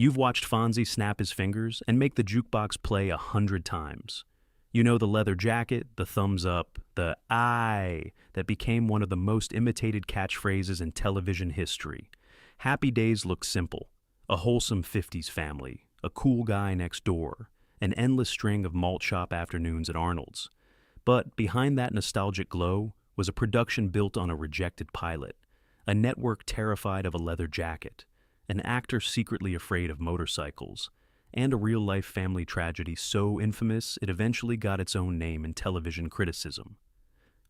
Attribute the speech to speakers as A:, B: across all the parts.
A: You've watched Fonzie snap his fingers and make the jukebox play 100 times. You know the leather jacket, the thumbs up, the "aye" that became one of the most imitated catchphrases in television history. Happy Days looked simple: a wholesome 50s family, a cool guy next door, an endless string of malt shop afternoons at Arnold's. But behind that nostalgic glow was a production built on a rejected pilot, a network terrified of a leather jacket, an actor secretly afraid of motorcycles, and a real-life family tragedy so infamous it eventually got its own name in television criticism.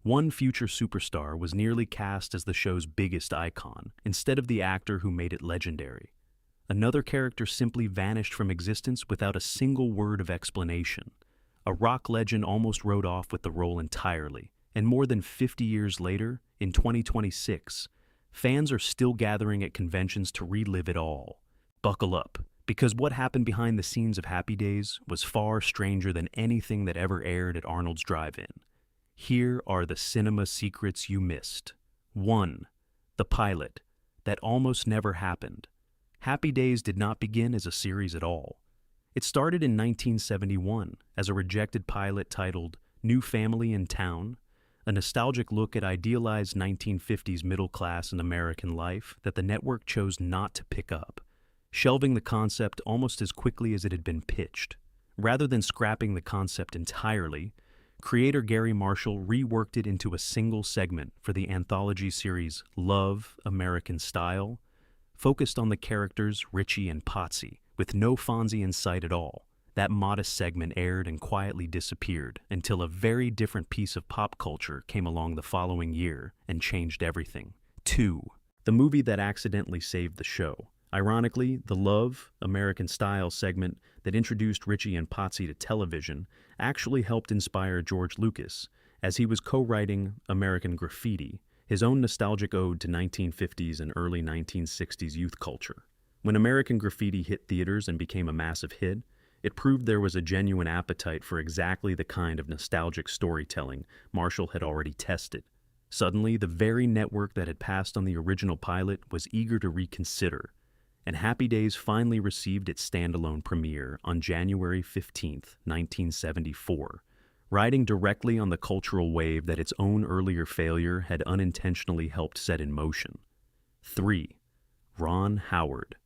A: One future superstar was nearly cast as the show's biggest icon, instead of the actor who made it legendary. Another character simply vanished from existence without a single word of explanation. A rock legend almost wrote off with the role entirely, and more than 50 years later, in 2026, fans are still gathering at conventions to relive it all. Buckle up, because what happened behind the scenes of Happy Days was far stranger than anything that ever aired at Arnold's Drive-In. Here are the cinema secrets you missed. 1. The pilot. That almost never happened. Happy Days did not begin as a series at all. It started in 1971 as a rejected pilot titled New Family in Town, a nostalgic look at idealized 1950s middle class and American life that the network chose not to pick up, shelving the concept almost as quickly as it had been pitched. Rather than scrapping the concept entirely, creator Gary Marshall reworked it into a single segment for the anthology series Love, American Style, focused on the characters Richie and Potsy, with no Fonzie in sight at all. That modest segment aired and quietly disappeared until a very different piece of pop culture came along the following year and changed everything. 2. The movie that accidentally saved the show. Ironically, the Love, American Style segment that introduced Richie and Potsy to television actually helped inspire George Lucas, as he was co-writing American Graffiti, his own nostalgic ode to 1950s and early 1960s youth culture. When American Graffiti hit theaters and became a massive hit, it proved there was a genuine appetite for exactly the kind of nostalgic storytelling Marshall had already tested. Suddenly, the very network that had passed on the original pilot was eager to reconsider, and Happy Days finally received its standalone premiere on January 15, 1974, riding directly on the cultural wave that its own earlier failure had unintentionally helped set in motion. 3. Ron Howard.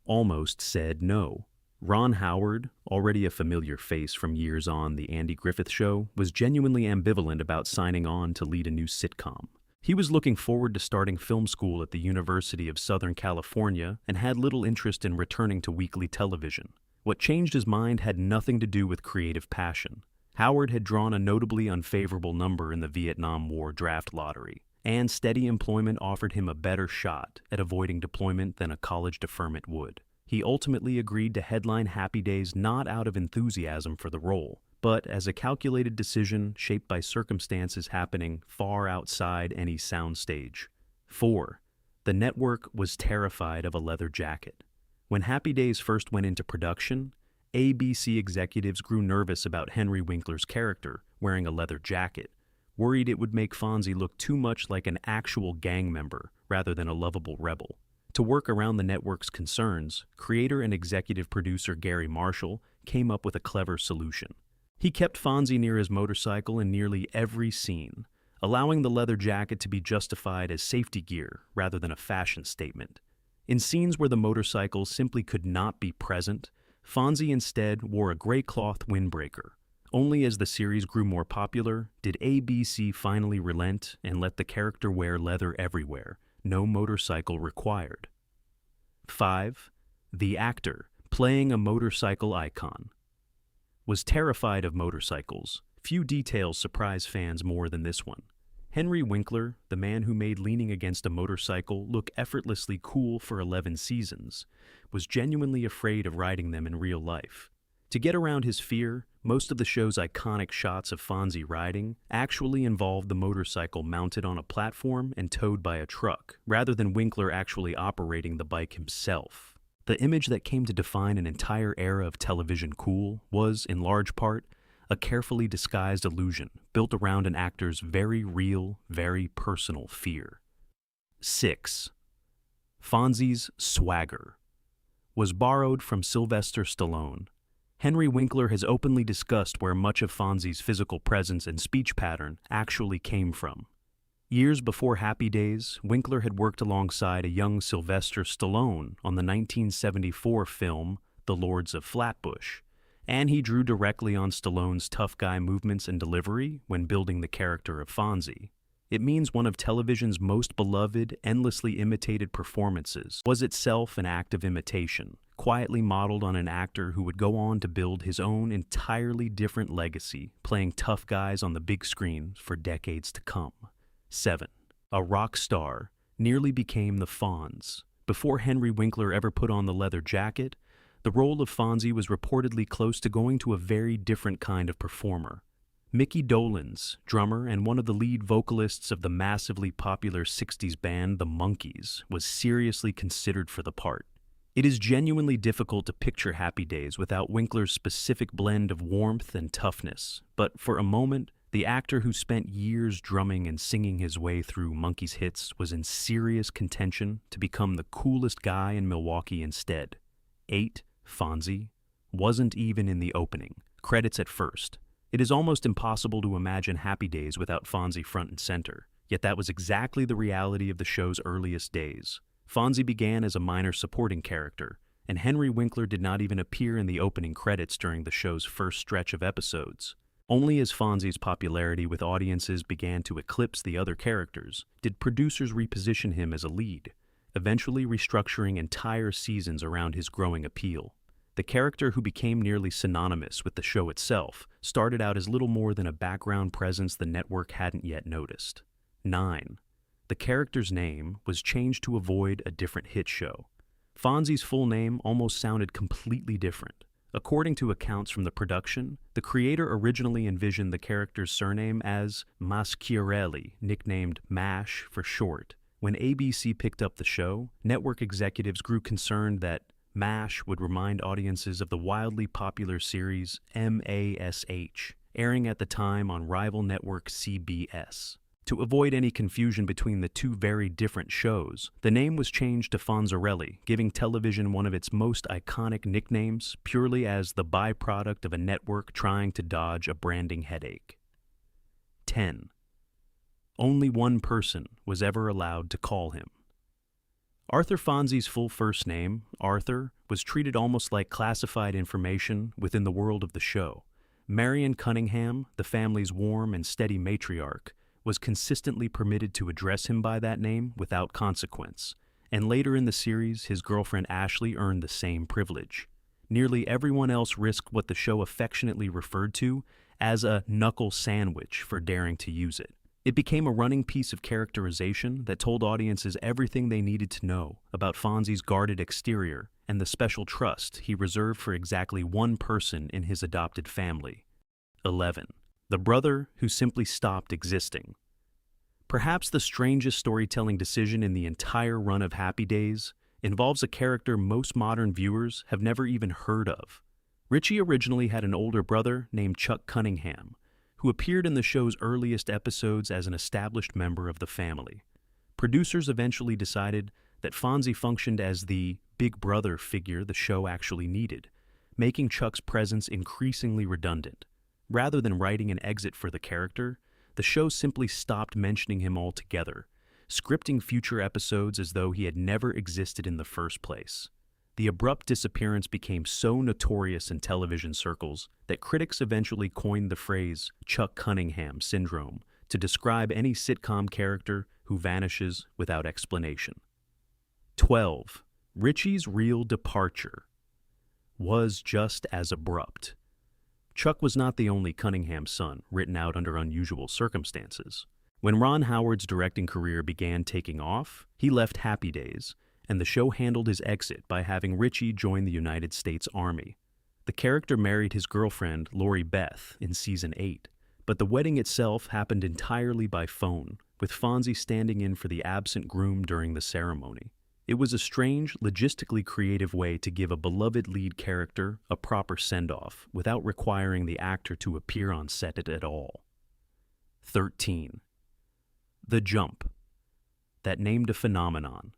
A: Almost said no. Ron Howard, already a familiar face from years on The Andy Griffith Show, was genuinely ambivalent about signing on to lead a new sitcom. He was looking forward to starting film school at the University of Southern California and had little interest in returning to weekly television. What changed his mind had nothing to do with creative passion. Howard had drawn a notably unfavorable number in the Vietnam War draft lottery, and steady employment offered him a better shot at avoiding deployment than a college deferment would. He ultimately agreed to headline Happy Days not out of enthusiasm for the role, but as a calculated decision shaped by circumstances happening far outside any soundstage. 4. The network was terrified of a leather jacket. When Happy Days first went into production, ABC executives grew nervous about Henry Winkler's character wearing a leather jacket, worried it would make Fonzie look too much like an actual gang member rather than a lovable rebel. To work around the network's concerns, creator and executive producer Gary Marshall came up with a clever solution. He kept Fonzie near his motorcycle in nearly every scene, allowing the leather jacket to be justified as safety gear rather than a fashion statement. In scenes where the motorcycle simply could not be present, Fonzie instead wore a gray cloth windbreaker. Only as the series grew more popular did ABC finally relent and let the character wear leather everywhere, no motorcycle required. 5. The actor, playing a motorcycle icon. Was terrified of motorcycles. Few details surprise fans more than this one. Henry Winkler, the man who made leaning against a motorcycle look effortlessly cool for 11 seasons, was genuinely afraid of riding them in real life. To get around his fear, most of the show's iconic shots of Fonzie riding actually involved the motorcycle mounted on a platform and towed by a truck, rather than Winkler actually operating the bike himself. The image that came to define an entire era of television cool was, in large part, a carefully disguised illusion built around an actor's very real, very personal fear. 6. Fonzie's swagger. was borrowed from Sylvester Stallone. Henry Winkler has openly discussed where much of Fonzie's physical presence and speech pattern actually came from. Years before Happy Days, Winkler had worked alongside a young Sylvester Stallone on the 1974 film The Lords of Flatbush, and he drew directly on Stallone's tough guy movements and delivery when building the character of Fonzie. It means one of television's most beloved, endlessly imitated performances was itself an act of imitation, quietly modeled on an actor who would go on to build his own entirely different legacy, playing tough guys on the big screen for decades to come. 7. A rock star nearly became the Fonz. Before Henry Winkler ever put on the leather jacket, the role of Fonzie was reportedly close to going to a very different kind of performer. Mickey Dolenz, drummer and one of the lead vocalists of the massively popular 60s band The Monkees, was seriously considered for the part. It is genuinely difficult to picture Happy Days without Winkler's specific blend of warmth and toughness, but for a moment, the actor who spent years drumming and singing his way through Monkees hits was in serious contention to become the coolest guy in Milwaukee instead. 8. Fonzie wasn't even in the opening. Credits at first. It is almost impossible to imagine Happy Days without Fonzie front and center, yet that was exactly the reality of the show's earliest days. Fonzie began as a minor supporting character, and Henry Winkler did not even appear in the opening credits during the show's first stretch of episodes. Only as Fonzie's popularity with audiences began to eclipse the other characters did producers reposition him as a lead, eventually restructuring entire seasons around his growing appeal. The character, who became nearly synonymous with the show itself, started out as little more than a background presence the network hadn't yet noticed. 9. The character's name was changed to avoid a different hit show. Fonzie's full name almost sounded completely different. According to accounts from the production, the creator originally envisioned the character's surname as Maschiarelli, nicknamed MASH for short. When ABC picked up the show, network executives grew concerned that MASH would remind audiences of the wildly popular series MASH, airing at the time on rival network CBS. To avoid any confusion between the two very different shows, the name was changed to Fonzarelli, giving television one of its most iconic nicknames purely as the byproduct of a network trying to dodge a branding headache. 10. Only one person was ever allowed to call him. Arthur Fonzie's full first name, Arthur, was treated almost like classified information within the world of the show. Marion Cunningham, the family's warm and steady matriarch, was consistently permitted to address him by that name without consequence, and later in the series, his girlfriend Ashley earned the same privilege. Nearly everyone else risked what the show affectionately referred to as a knuckle sandwich for daring to use it. It became a running piece of characterization that told audiences everything they needed to know about Fonzie's guarded exterior and the special trust he reserved for exactly one person in his adopted family. 11. The brother who simply stopped existing. Perhaps the strangest storytelling decision in the entire run of Happy Days involves a character most modern viewers have never even heard of. Richie originally had an older brother named Chuck Cunningham, who appeared in the show's earliest episodes as an established member of the family. Producers eventually decided that Fonzie functioned as the big brother figure the show actually needed, making Chuck's presence increasingly redundant. Rather than writing an exit for the character, the show simply stopped mentioning him altogether, scripting future episodes as though he had never existed in the first place. The abrupt disappearance became so notorious in television circles that critics eventually coined the phrase Chuck Cunningham syndrome to describe any sitcom character who vanishes without explanation. 12. Richie's real departure was just as abrupt. Chuck was not the only Cunningham son written out under unusual circumstances. When Ron Howard's directing career began taking off, he left Happy Days, and the show handled his exit by having Richie join the United States Army. The character married his girlfriend, Lori Beth, in Season 8, but the wedding itself happened entirely by phone, with Fonzie standing in for the absent groom during the ceremony. It was a strange, logistically creative way to give a beloved lead character a proper send-off without requiring the actor to appear on set at all. 13. The Jump. That named a phenomenon.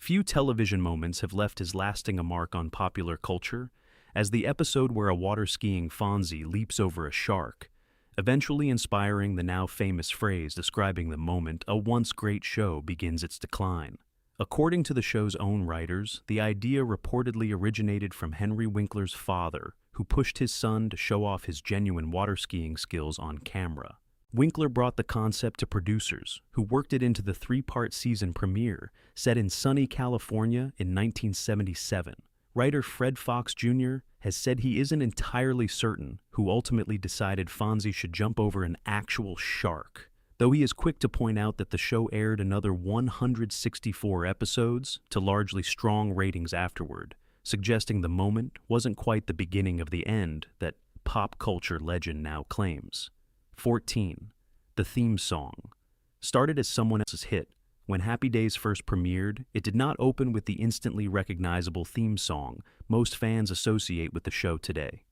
A: Few television moments have left as lasting a mark on popular culture as the episode where a water-skiing Fonzie leaps over a shark, eventually inspiring the now famous phrase describing the moment a once great show begins its decline. According to the show's own writers, the idea reportedly originated from Henry Winkler's father, who pushed his son to show off his genuine water-skiing skills on camera. Winkler brought the concept to producers, who worked it into the three-part season premiere, set in sunny California in 1977. Writer Fred Fox Jr. has said he isn't entirely certain who ultimately decided Fonzie should jump over an actual shark, though he is quick to point out that the show aired another 164 episodes to largely strong ratings afterward, suggesting the moment wasn't quite the beginning of the end that pop culture legend now claims. 14. The theme song. Started as someone else's hit, when Happy Days first premiered, it did not open with the instantly recognizable theme song most fans associate with the show today.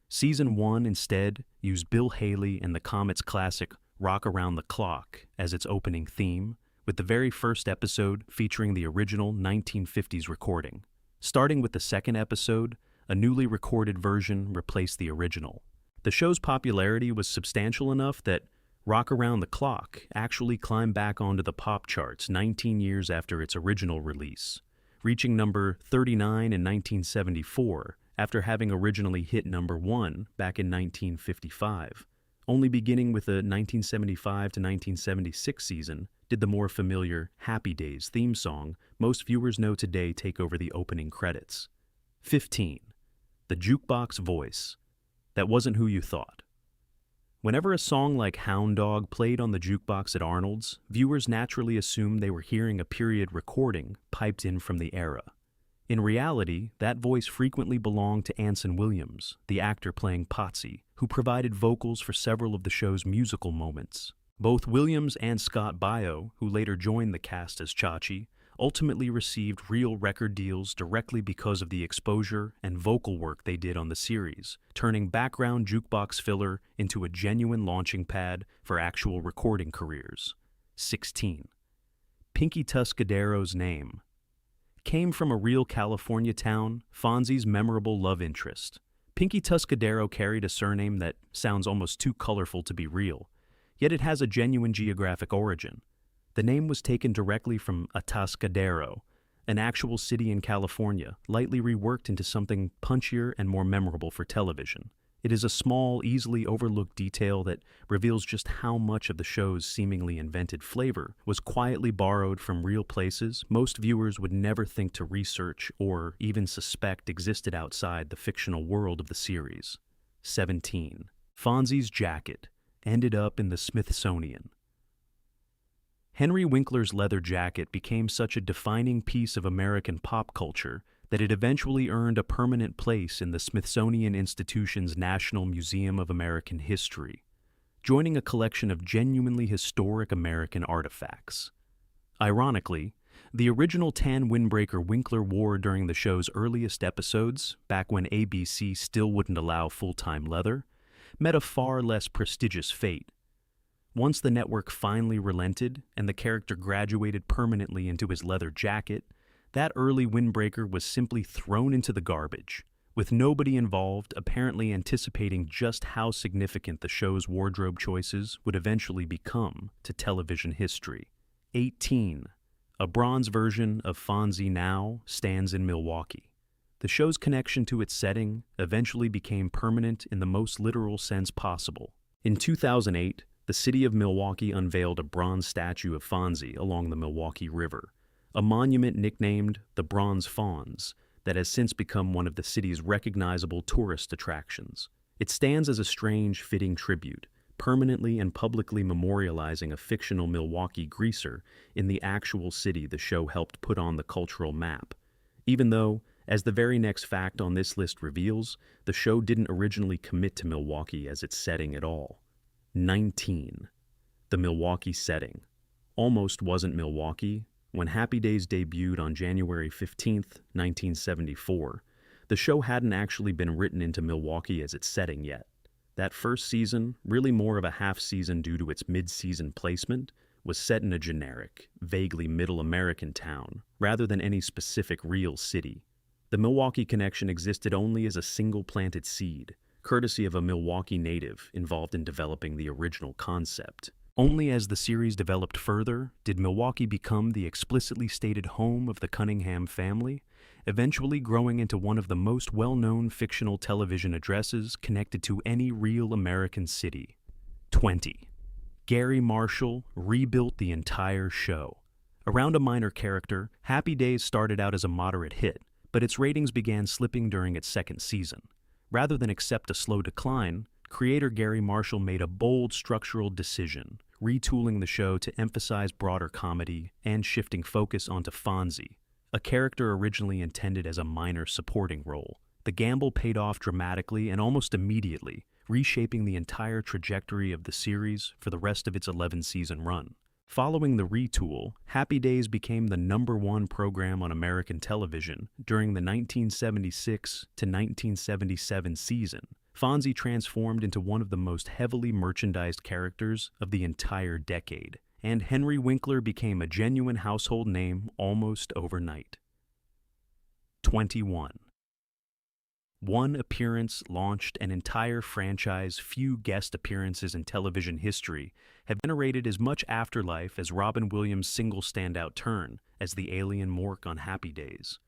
A: Season 1 instead used Bill Haley and the Comets' classic Rock Around the Clock as its opening theme, with the very first episode featuring the original 1950s recording. Starting with the second episode, a newly recorded version replaced the original. The show's popularity was substantial enough that Rock Around the Clock actually climbed back onto the pop charts 19 years after its original release, reaching number 39 in 1974 after having originally hit number 1 back in 1955. Only beginning with the 1975 to 1976 season did the more familiar Happy Days theme song most viewers know today take over the opening credits. 15. The jukebox voice. That wasn't who you thought. Whenever a song like Hound Dog played on the jukebox at Arnold's, viewers naturally assumed they were hearing a period recording piped in from the era. In reality, that voice frequently belonged to Anson Williams, the actor playing Potsy, who provided vocals for several of the show's musical moments. Both Williams and Scott Baio, who later joined the cast as Chachi, ultimately received real record deals directly because of the exposure and vocal work they did on the series, turning background jukebox filler into a genuine launching pad for actual recording careers. 16. Pinky Tuscadero's name came from a real California town, Fonzie's memorable love interest. Pinky Tuscadero carried a surname that sounds almost too colorful to be real, yet it has a genuine geographic origin. The name was taken directly from Atascadero, an actual city in California, lightly reworked into something punchier and more memorable for television. It is a small, easily overlooked detail that reveals just how much of the show's seemingly invented flavor was quietly borrowed from real places most viewers would never think to research or even suspect existed outside the fictional world of the series. 17. Fonzie's jacket ended up in the Smithsonian. Henry Winkler's leather jacket became such a defining piece of American pop culture that it eventually earned a permanent place in the Smithsonian Institution's National Museum of American History, joining a collection of genuinely historic American artifacts. Ironically, the original tan windbreaker Winkler wore during the show's earliest episodes, back when ABC still wouldn't allow full-time leather, met a far less prestigious fate. Once the network finally relented and the character graduated permanently into his leather jacket, that early windbreaker was simply thrown into the garbage, with nobody involved apparently anticipating just how significant the show's wardrobe choices would eventually become to television history. 18. A bronze version of Fonzie now stands in Milwaukee. The show's connection to its setting eventually became permanent in the most literal sense possible. In 2008, the city of Milwaukee unveiled a bronze statue of Fonzie along the Milwaukee River, a monument nicknamed the Bronze Fonz that has since become one of the city's recognizable tourist attractions. It stands as a strange, fitting tribute, permanently and publicly memorializing a fictional Milwaukee greaser in the actual city the show helped put on the cultural map, even though, as the very next fact on this list reveals, the show didn't originally commit to Milwaukee as its setting at all. 19. The Milwaukee setting almost wasn't Milwaukee. When Happy Days debuted on January 15, 1974, the show hadn't actually been written into Milwaukee as its setting yet. That first season, really more of a half season due to its mid-season placement, was set in a generic, vaguely middle American town, rather than any specific real city. The Milwaukee connection existed only as a single planted seed, courtesy of a Milwaukee native involved in developing the original concept. Only as the series developed further did Milwaukee become the explicitly stated home of the Cunningham family, eventually growing into one of the most well-known fictional television addresses connected to any real American city. 20. Gary Marshall rebuilt the entire show. Around a minor character, Happy Days started out as a moderate hit, but its ratings began slipping during its second season. Rather than accept a slow decline, creator Gary Marshall made a bold structural decision, retooling the show to emphasize broader comedy and shifting focus onto Fonzie, a character originally intended as a minor supporting role. The gamble paid off dramatically and almost immediately, reshaping the entire trajectory of the series for the rest of its 11-season run. Following the retool, Happy Days became the #1 program on American television during the 1976 to 1977 season. Fonzie transformed into one of the most heavily merchandised characters of the entire decade, and Henry Winkler became a genuine household name almost overnight. 21. One appearance launched an entire franchise. Few guest appearances in television history have generated as much afterlife as Robin Williams' single standout turn as the alien Mork on Happy Days.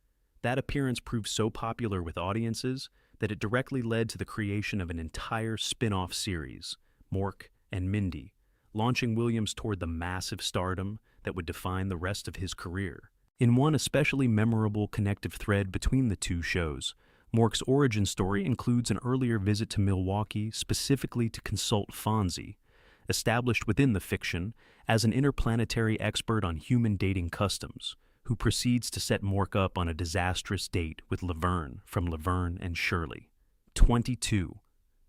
A: That appearance proved so popular with audiences that it directly led to the creation of an entire spin-off series, Mork and Mindy, launching Williams toward the massive stardom that would define the rest of his career. In one especially memorable connective thread between the two shows, Mork's origin story includes an earlier visit to Milwaukee specifically to consult Fonzie, established within the fiction as an interplanetary expert on human dating customs, who proceeds to set Mork up on a disastrous date with Laverne from Laverne and Shirley. 22.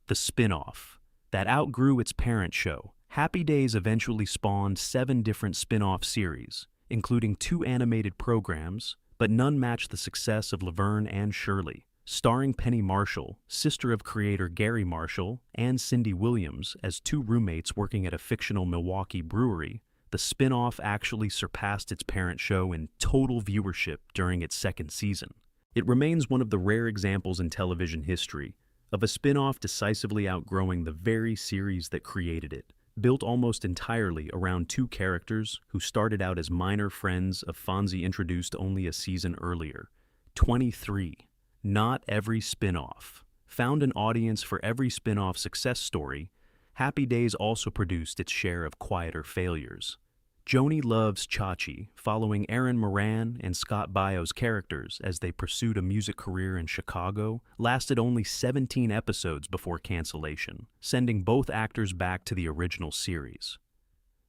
A: The spin-off. That outgrew its parent show. Happy Days eventually spawned 7 different spin-off series, including 2 animated programs, but none matched the success of Laverne and Shirley. Starring Penny Marshall, sister of creator Gary Marshall, and Cindy Williams as 2 roommates working at a fictional Milwaukee brewery, the spin-off actually surpassed its parent show in total viewership during its second season. It remains one of the rare examples in television history of a spin-off decisively outgrowing the very series that created it, built almost entirely around 2 characters who started out as minor friends of Fonzie introduced only a season earlier. 23. Not every spin-off. Found an audience for every spin-off success story, Happy Days also produced its share of quieter failures. Joni Loves Chachi, following Erin Moran and Scott Baio's characters as they pursued a music career in Chicago, lasted only 17 episodes before cancellation, sending both actors back to the original series.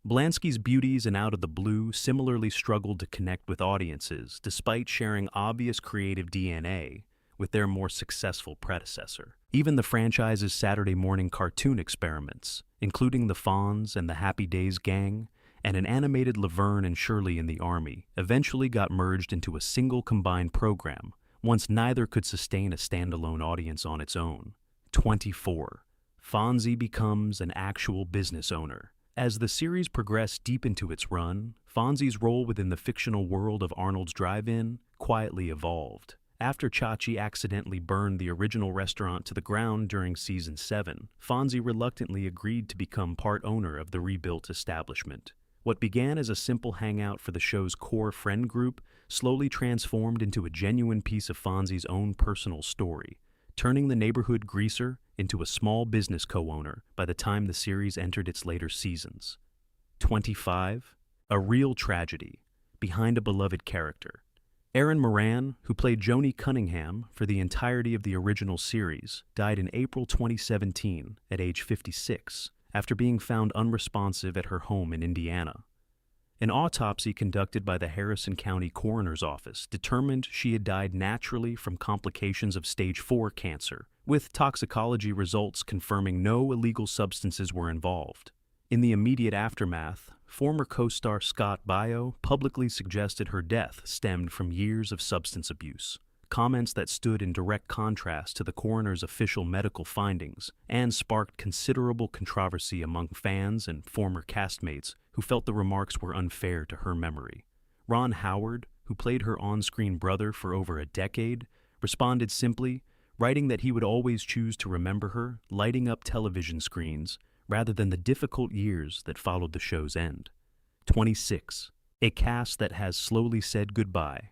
A: Blansky's Beauties and Out of the Blue similarly struggled to connect with audiences despite sharing obvious creative DNA with their more successful predecessor. Even the franchise's Saturday morning cartoon experiments, including the Fonz and the Happy Days gang, and an animated Laverne and Shirley in the Army, eventually got merged into a single combined program, once neither could sustain a standalone audience on its own. 24. Fonzie becomes an actual business owner. As the series progressed deep into its run, Fonzie's role within the fictional world of Arnold's Drive-In quietly evolved. After Chachi accidentally burned the original restaurant to the ground during Season 7, Fonzie reluctantly agreed to become part owner of the rebuilt establishment. What began as a simple hangout for the show's core friend group slowly transformed into a genuine piece of Fonzie's own personal story, turning the neighborhood greaser into a small business co-owner by the time the series entered its later seasons. 25. A real tragedy. Behind a beloved character. Erin Moran, who played Joni Cunningham for the entirety of the original series, died in April 2017 at age 56 after being found unresponsive at her home in Indiana. An autopsy conducted by the Harrison County Coroner's Office determined she had died naturally from complications of stage 4 cancer, with toxicology results confirming no illegal substances were involved. In the immediate aftermath, former co-star Scott Baio publicly suggested her death stemmed from years of substance abuse, comments that stood in direct contrast to the coroner's official medical findings and sparked considerable controversy among fans and former castmates who felt the remarks were unfair to her memory. Ron Howard, who played her on-screen brother for over a decade, responded simply, writing that he would always choose to remember her lighting up television screens rather than the difficult years that followed the show's end. 26. A cast that has slowly said goodbye.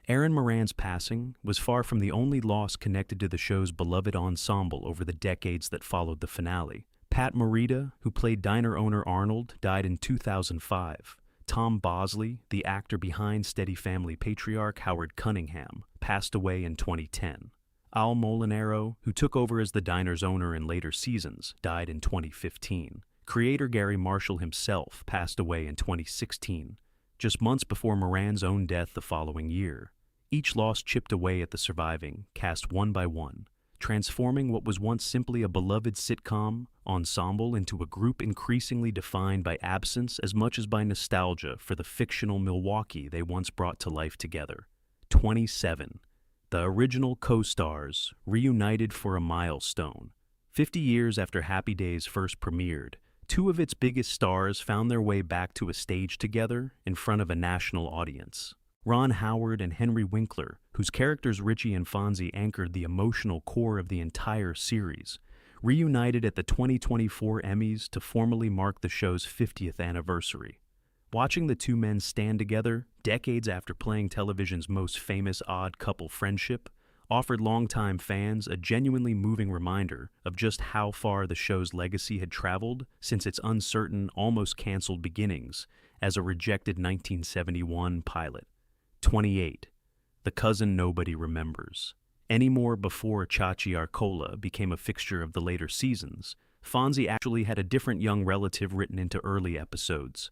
A: Erin Moran's passing was far from the only loss connected to the show's beloved ensemble over the decades that followed the finale. Pat Morita, who played diner owner Arnold, died in 2005. Tom Bosley, the actor behind Steady Family patriarch Howard Cunningham, passed away in 2010. Al Molinaro, who took over as the diner's owner in later seasons, died in 2015. Creator Gary Marshall himself passed away in 2016, just months before Moran's own death the following year. Each loss chipped away at the surviving cast one by one, transforming what was once simply a beloved sitcom ensemble into a group increasingly defined by absence as much as by nostalgia for the fictional Milwaukee they once brought to life together. 27. The original co-stars reunited for a milestone. 50 years after Happy Days first premiered, two of its biggest stars found their way back to a stage together in front of a national audience. Ron Howard and Henry Winkler, whose characters Richie and Fonzie anchored the emotional core of the entire series, reunited at the 2024 Emmys to formally mark the show's 50th anniversary. Watching the two men stand together, decades after playing television's most famous odd couple friendship, offered longtime fans a genuinely moving reminder of just how far the show's legacy had traveled since its uncertain, almost canceled beginnings as a rejected 1971 pilot. 28. The cousin nobody remembers. Any more before Chachi Arcola became a fixture of the later seasons, Fonzie actually had a different young relative written into early episodes.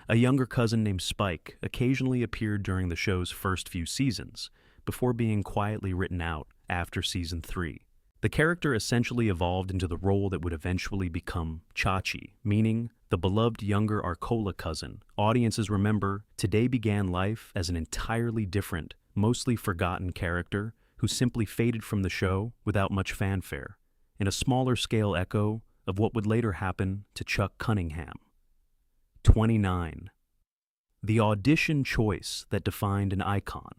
A: A younger cousin named Spike occasionally appeared during the show's first few seasons, before being quietly written out after season 3. The character essentially evolved into the role that would eventually become Chachi, meaning the beloved younger Arcola cousin. Audiences remember Today began life as an entirely different, mostly forgotten character who simply faded from the show without much fanfare, in a smaller scale echo of what would later happen to Chuck Cunningham. 29. The audition choice that defined an icon.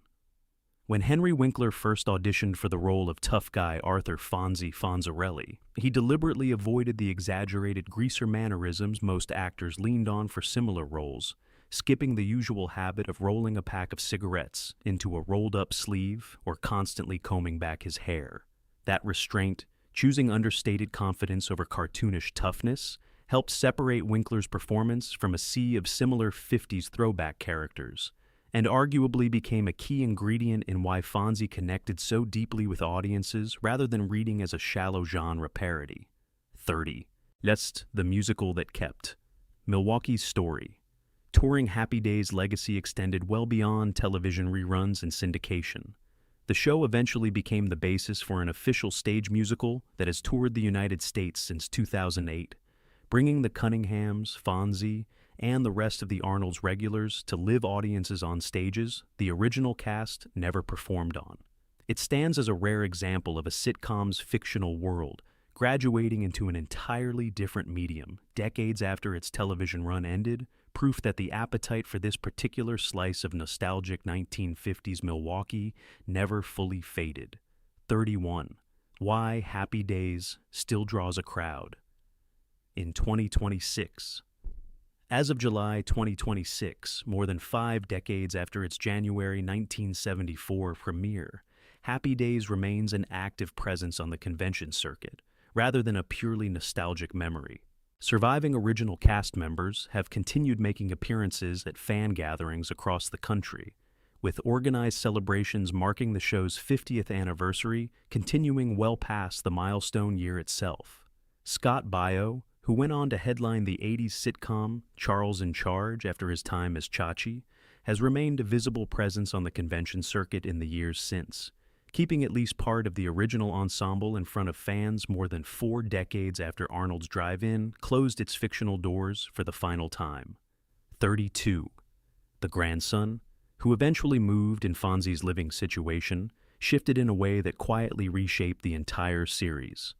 A: When Henry Winkler first auditioned for the role of tough guy Arthur Fonzie Fonzarelli, he deliberately avoided the exaggerated greaser mannerisms most actors leaned on for similar roles, skipping the usual habit of rolling a pack of cigarettes into a rolled-up sleeve or constantly combing back his hair. That restraint, choosing understated confidence over cartoonish toughness, helped separate Winkler's performance from a sea of similar 50s throwback characters, and arguably became a key ingredient in why Fonzie connected so deeply with audiences rather than reading as a shallow genre parody. 30. Let's the musical that kept. Milwaukee's story. Touring Happy Days' legacy extended well beyond television reruns and syndication. The show eventually became the basis for an official stage musical that has toured the United States since 2008, bringing the Cunninghams, Fonzie, and the rest of the Arnold's regulars to live audiences on stages the original cast never performed on. It stands as a rare example of a sitcom's fictional world, graduating into an entirely different medium decades after its television run ended, proof that the appetite for this particular slice of nostalgic 1950s Milwaukee never fully faded. 31. Why Happy Days still draws a crowd. In 2026. As of July 2026, more than 5 decades after its January 1974 premiere, Happy Days remains an active presence on the convention circuit, rather than a purely nostalgic memory. Surviving original cast members have continued making appearances at fan gatherings across the country, with organized celebrations marking the show's 50th anniversary continuing well past the milestone year itself. Scott Baio, who went on to headline the 80s sitcom Charles in Charge after his time as Chachi, has remained a visible presence on the convention circuit in the years since, keeping at least part of the original ensemble in front of fans more than 4 decades after Arnold's Drive-In closed its fictional doors for the final time. 32. The grandson, who eventually moved in Fonzie's living situation, shifted in a way that quietly reshaped the entire series.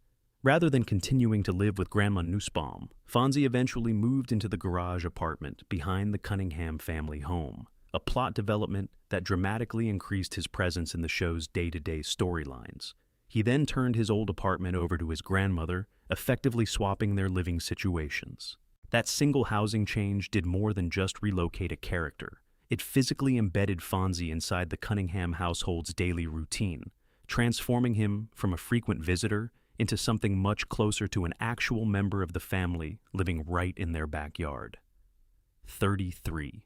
A: Rather than continuing to live with Grandma Nussbaum, Fonzie eventually moved into the garage apartment behind the Cunningham family home, a plot development that dramatically increased his presence in the show's day-to-day storylines. He then turned his old apartment over to his grandmother, effectively swapping their living situations. That single housing change did more than just relocate a character. It physically embedded Fonzie inside the Cunningham household's daily routine, transforming him from a frequent visitor into something much closer to an actual member of the family living right in their backyard. 33.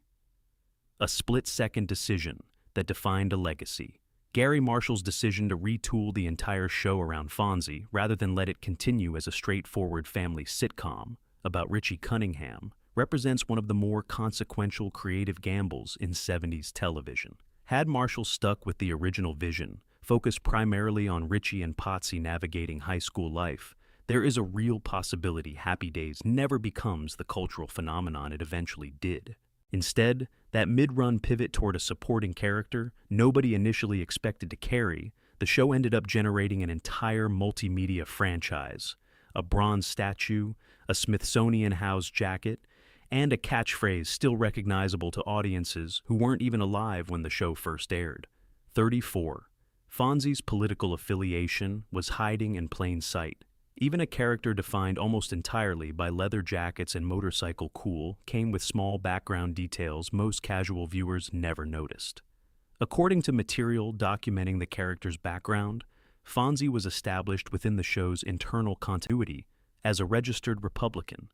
A: A split-second decision that defined a legacy. Gary Marshall's decision to retool the entire show around Fonzie rather than let it continue as a straightforward family sitcom about Richie Cunningham represents one of the more consequential creative gambles in 70s television. Had Marshall stuck with the original vision, focused primarily on Richie and Potsy navigating high school life, there is a real possibility Happy Days never becomes the cultural phenomenon it eventually did. Instead, that mid-run pivot toward a supporting character nobody initially expected to carry, the show ended up generating an entire multimedia franchise, a bronze statue, a Smithsonian-housed jacket, and a catchphrase still recognizable to audiences who weren't even alive when the show first aired. 34. Fonzie's political affiliation was hiding in plain sight. Even a character defined almost entirely by leather jackets and motorcycle cool came with small background details most casual viewers never noticed. According to material documenting the character's background, Fonzie was established within the show's internal continuity as a registered Republican,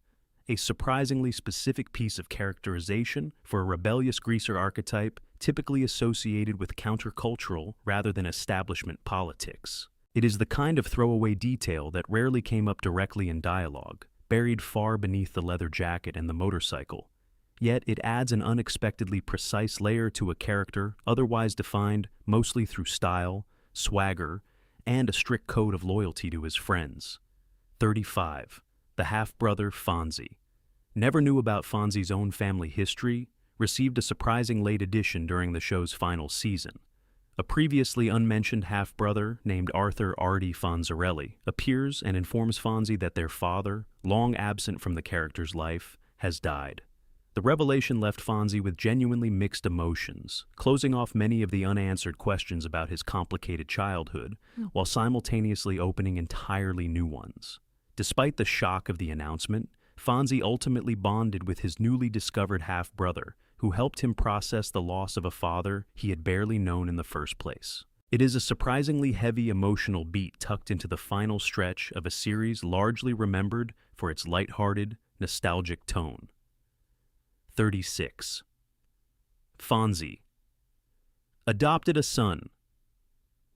A: a surprisingly specific piece of characterization for a rebellious greaser archetype typically associated with countercultural rather than establishment politics. It is the kind of throwaway detail that rarely came up directly in dialogue, buried far beneath the leather jacket and the motorcycle. Yet it adds an unexpectedly precise layer to a character otherwise defined mostly through style, swagger, and a strict code of loyalty to his friends. 35. The half-brother Fonzie. Never knew about Fonzie's own family history, received a surprising late addition during the show's final season. A previously unmentioned half-brother named Arthur Artie Fonzarelli appears and informs Fonzie that their father, long absent from the character's life, has died. The revelation left Fonzie with genuinely mixed emotions, closing off many of the unanswered questions about his complicated childhood, while simultaneously opening entirely new ones. Despite the shock of the announcement, Fonzie ultimately bonded with his newly discovered half-brother, who helped him process the loss of a father he had barely known in the first place. It is a surprisingly heavy emotional beat tucked into the final stretch of a series largely remembered for its lighthearted, nostalgic tone. 36. Fonzie. Adopted a son.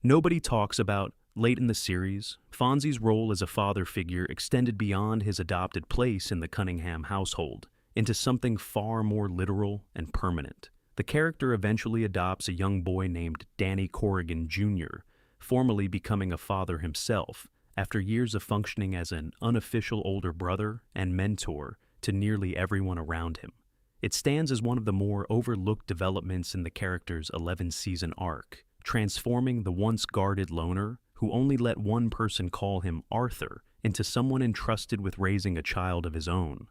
A: Nobody talks about, late in the series, Fonzie's role as a father figure extended beyond his adopted place in the Cunningham household into something far more literal and permanent. The character eventually adopts a young boy named Danny Corrigan Jr., formally becoming a father himself after years of functioning as an unofficial older brother and mentor to nearly everyone around him. It stands as one of the more overlooked developments in the character's 11-season arc, transforming the once guarded loner who only let one person call him Arthur into someone entrusted with raising a child of his own.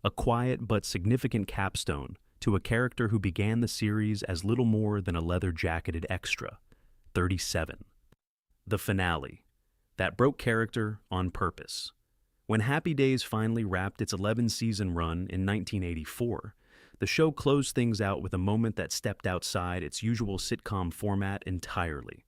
A: A quiet but significant capstone to a character who began the series as little more than a leather-jacketed extra. 37. The finale. That broke character on purpose. When Happy Days finally wrapped its 11-season run in 1984, the show closed things out with a moment that stepped outside its usual sitcom format entirely.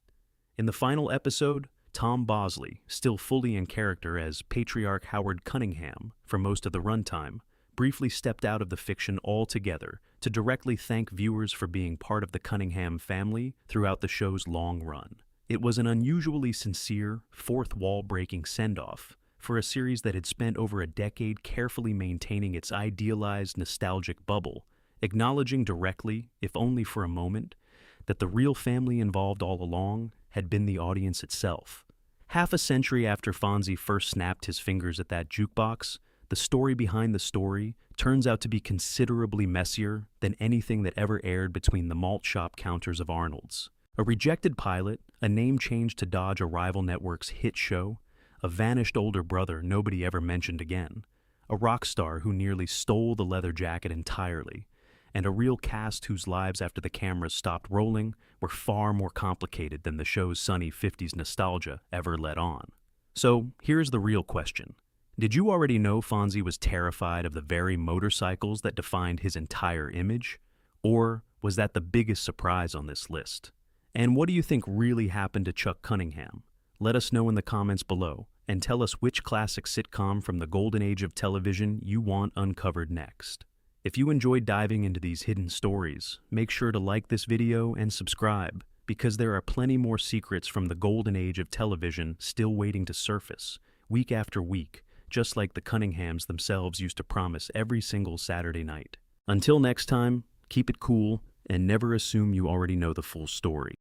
A: In the final episode, Tom Bosley, still fully in character as Patriarch Howard Cunningham for most of the runtime, briefly stepped out of the fiction altogether to directly thank viewers for being part of the Cunningham family throughout the show's long run. It was an unusually sincere, fourth-wall-breaking send-off for a series that had spent over a decade carefully maintaining its idealized, nostalgic bubble, acknowledging directly, if only for a moment, that the real family involved all along had been the audience itself. Half a century after Fonzie first snapped his fingers at that jukebox, the story behind the story turns out to be considerably messier than anything that ever aired between the malt shop counters of Arnold's. A rejected pilot, a name change to dodge a rival network's hit show, a vanished older brother nobody ever mentioned again, a rock star who nearly stole the leather jacket entirely, and a real cast whose lives after the cameras stopped rolling were far more complicated than the show's sunny 50s nostalgia ever let on. So, here's the real question. Did you already know Fonzie was terrified of the very motorcycles that defined his entire image? Or was that the biggest surprise on this list? And what do you think really happened to Chuck Cunningham? Let us know in the comments below, and tell us which classic sitcom from the golden age of television you want uncovered next. If you enjoyed diving into these hidden stories, make sure to like this video and subscribe, because there are plenty more secrets from the golden age of television still waiting to surface, week after week, just like the Cunninghams themselves used to promise every single Saturday night. Until next time, keep it cool and never assume you already know the full story.